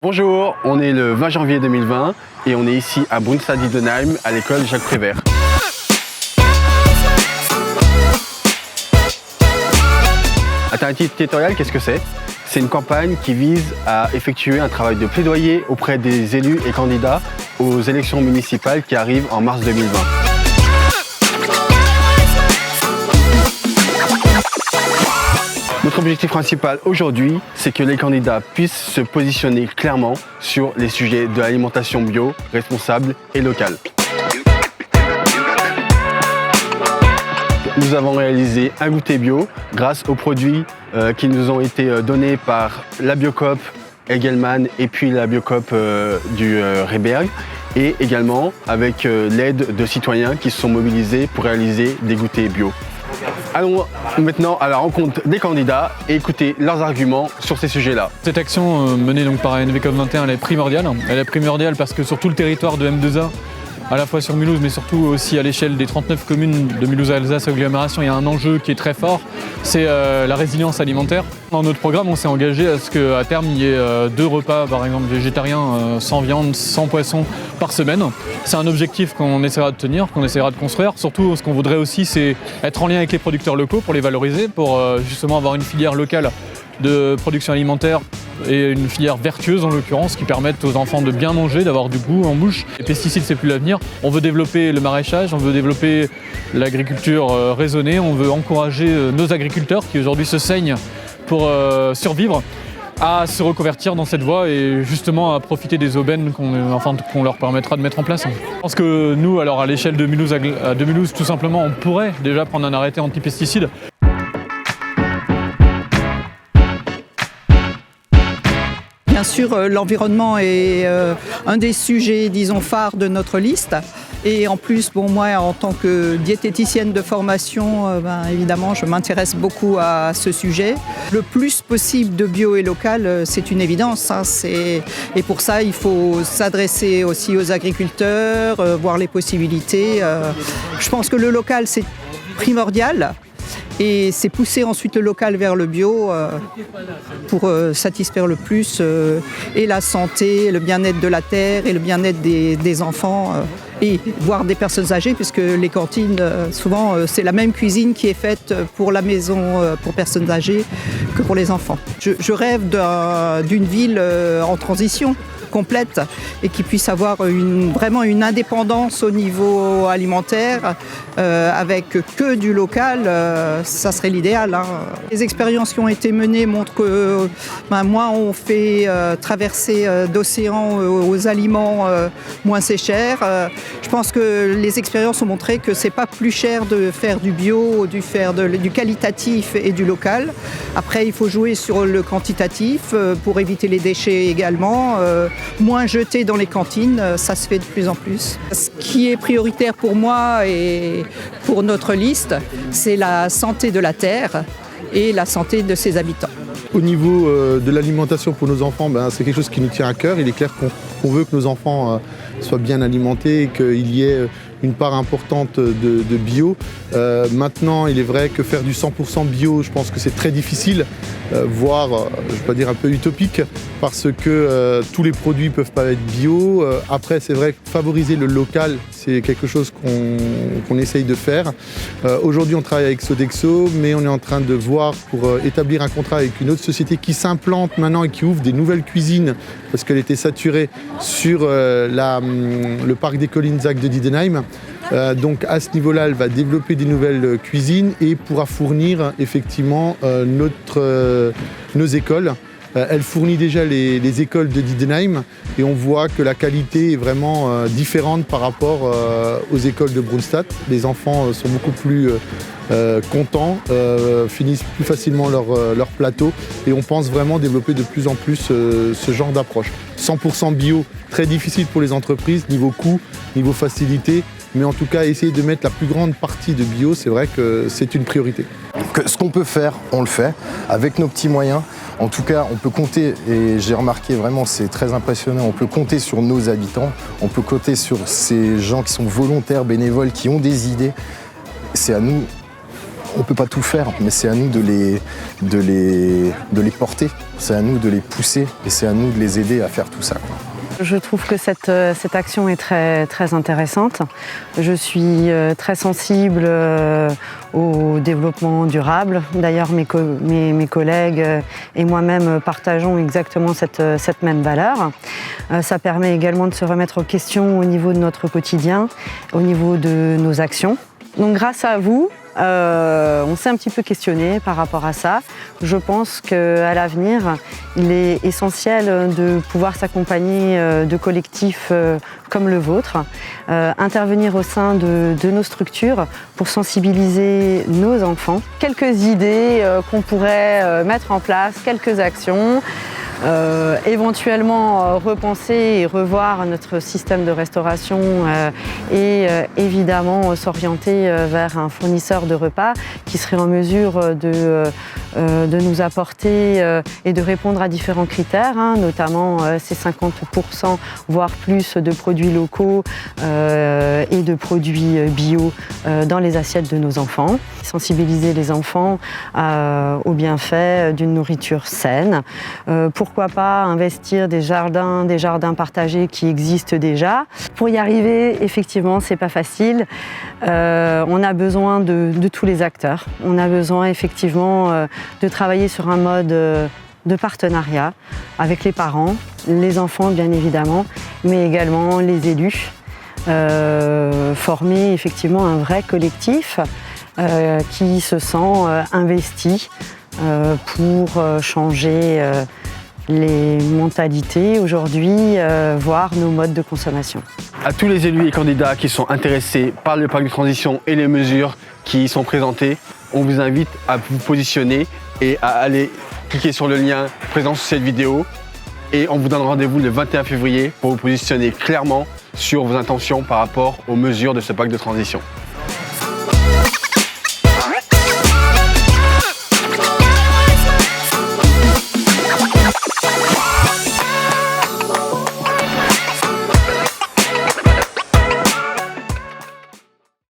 Bonjour, on est le 20 janvier 2020 et on est ici à Brunstad-Diedenheim à l'école Jacques Prévert. Alternative territoriale, qu'est-ce que c'est? C'est une campagne qui vise à effectuer un travail de plaidoyer auprès des élus et candidats aux élections municipales qui arrivent en mars 2020. Notre objectif principal aujourd'hui, c'est que les candidats puissent se positionner clairement sur les sujets de l'alimentation bio, responsable et locale. Nous avons réalisé un goûter bio grâce aux produits qui nous ont été donnés par la Biocoop Egelman et puis la Biocoop du Rehberg et également avec l'aide de citoyens qui se sont mobilisés pour réaliser des goûters bio. Allons maintenant à la rencontre des candidats et écouter leurs arguments sur ces sujets-là. Cette action menée donc par NVCOP 21 elle est primordiale. Elle est primordiale parce que sur tout le territoire de M2A, à la fois sur Mulhouse mais surtout aussi à l'échelle des 39 communes de Mulhouse-Alsace agglomération, il y a un enjeu qui est très fort, c'est la résilience alimentaire. Dans notre programme, on s'est engagé à ce qu'à terme, il y ait 2 repas, par exemple végétariens, sans viande, sans poisson, par semaine. C'est un objectif qu'on essaiera de tenir, qu'on essaiera de construire. Surtout, ce qu'on voudrait aussi, c'est être en lien avec les producteurs locaux pour les valoriser, pour justement avoir une filière locale de production alimentaire et une filière vertueuse en l'occurrence qui permettent aux enfants de bien manger, d'avoir du goût en bouche. Les pesticides c'est plus l'avenir. On veut développer le maraîchage, on veut développer l'agriculture raisonnée, on veut encourager nos agriculteurs qui aujourd'hui se saignent pour survivre à se reconvertir dans cette voie et justement à profiter des aubaines qu'on leur permettra de mettre en place. Je pense que nous, alors à l'échelle de Mulhouse, tout simplement, on pourrait déjà prendre un arrêté anti-pesticides. Bien sûr, l'environnement est un des sujets, disons, phares de notre liste. Et en plus, moi, en tant que diététicienne de formation, évidemment, je m'intéresse beaucoup à ce sujet. Le plus possible de bio et local, c'est une évidence. Et pour ça, il faut s'adresser aussi aux agriculteurs, voir les possibilités. Je pense que le local, c'est primordial. Et c'est pousser ensuite le local vers le bio pour satisfaire le plus et la santé, le bien-être de la terre et le bien-être des enfants et voire des personnes âgées puisque les cantines, souvent c'est la même cuisine qui est faite pour la maison pour personnes âgées que pour les enfants. Je rêve d'une ville en transition complète et qui puisse avoir vraiment une indépendance au niveau alimentaire avec que du local, ça serait l'idéal. Les expériences qui ont été menées montrent que moins on fait traverser d'océans aux aliments, moins c'est cher. Je pense que les expériences ont montré que c'est pas plus cher de faire du bio, de faire du qualitatif et du local. Après, il faut jouer sur le quantitatif pour éviter les déchets également. Moins jeté dans les cantines, ça se fait de plus en plus. Ce qui est prioritaire pour moi et pour notre liste, c'est la santé de la terre et la santé de ses habitants. Au niveau de l'alimentation pour nos enfants, c'est quelque chose qui nous tient à cœur. Il est clair qu'on veut que nos enfants soient bien alimentés et qu'il y ait une part importante de bio. Maintenant, il est vrai que faire du 100% bio, je pense que c'est très difficile, voire, je ne vais pas dire un peu utopique, parce que tous les produits ne peuvent pas être bio. Après, c'est vrai que favoriser le local, c'est quelque chose qu'on essaye de faire. Aujourd'hui, on travaille avec Sodexo, mais on est en train de voir pour établir un contrat avec une autre société qui s'implante maintenant et qui ouvre des nouvelles cuisines, parce qu'elle était saturée sur le parc des collines Zach de Diedenheim. Donc à ce niveau-là, elle va développer des nouvelles cuisines et pourra fournir effectivement nos écoles. Elle fournit déjà les écoles de Diedenheim et on voit que la qualité est vraiment différente par rapport aux écoles de Brunstad. Les enfants sont beaucoup plus contents, finissent plus facilement leur plateau et on pense vraiment développer de plus en plus ce genre d'approche. 100% bio, très difficile pour les entreprises, niveau coût, niveau facilité, mais en tout cas essayer de mettre la plus grande partie de bio, c'est vrai que c'est une priorité. Ce qu'on peut faire, on le fait, avec nos petits moyens. En tout cas, on peut compter, et j'ai remarqué vraiment, c'est très impressionnant, on peut compter sur nos habitants, on peut compter sur ces gens qui sont volontaires, bénévoles, qui ont des idées. C'est à nous, on ne peut pas tout faire, mais c'est à nous de les porter, c'est à nous de les pousser et c'est à nous de les aider à faire tout ça, quoi. Je trouve que cette action est très, très intéressante. Je suis très sensible au développement durable. D'ailleurs, mes collègues et moi-même partageons exactement cette même valeur. Ça permet également de se remettre en question au niveau de notre quotidien, au niveau de nos actions. Donc grâce à vous, on s'est un petit peu questionné par rapport à ça. Je pense qu'à l'avenir, il est essentiel de pouvoir s'accompagner de collectifs comme le vôtre, intervenir au sein de nos structures pour sensibiliser nos enfants. Quelques idées qu'on pourrait mettre en place, quelques actions. Éventuellement repenser et revoir notre système de restauration et évidemment s'orienter vers un fournisseur de repas qui serait en mesure de nous apporter et de répondre à différents critères, notamment ces 50% voire plus de produits locaux et de produits bio dans les assiettes de nos enfants. Sensibiliser les enfants aux bienfaits d'une nourriture saine. Pourquoi pas investir des jardins partagés qui existent déjà. Pour y arriver, effectivement, c'est pas facile. On a besoin de tous les acteurs. On a besoin effectivement de travailler sur un mode de partenariat avec les parents, les enfants bien évidemment, mais également les élus. Former effectivement un vrai collectif qui se sent investi pour changer les mentalités aujourd'hui, voire nos modes de consommation. À tous les élus et candidats qui sont intéressés par le pacte de transition et les mesures qui y sont présentées, on vous invite à vous positionner et à aller cliquer sur le lien présent sur cette vidéo. Et on vous donne rendez-vous le 21 février pour vous positionner clairement sur vos intentions par rapport aux mesures de ce pacte de transition.